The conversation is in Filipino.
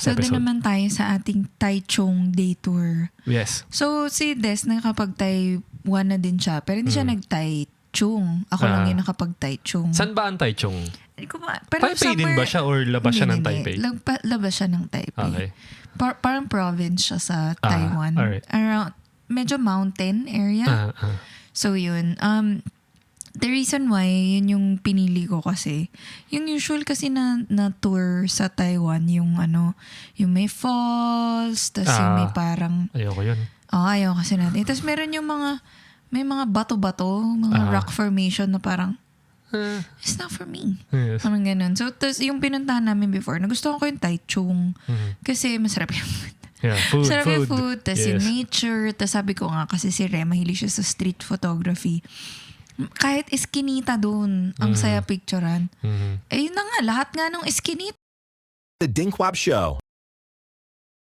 So, doon episode. naman tayo sa ating Taichung Day Tour. Yes. So, si Des, nakapag-Taiwan na din siya. Pero hindi siya nag-Taichung. Ako lang yung nakapag-Taichung. Saan ba ang Taichung? Hindi ko pero Taipei din ba siya or labas siya ng Taipei? Labas siya ng Taipei. Okay. Parang province siya sa Taiwan. Alright. Around, medyo mountain area. So, yun. The reason why, yun yung pinili ko kasi, yung usual kasi na tour sa Taiwan, yung may falls, tas yung may parang, Ayoko yun. ayaw kasi natin. Tapos meron yung may mga bato-bato, mga rock formation na parang, it's not for me. Yes. Parang ganun. So, tas yung pinuntahan namin before, nagustuhan ko yung Taichung. Kasi masarap yung Yeah, food. Sarap yung food, tas Yes. yung nature. Tas sabi ko nga kasi si Rem, mahilig siya sa street photography. Kahit eskinita doon, ang saya picturean. Eh yun na nga, lahat nga ng eskinita. The Dinkwab Show.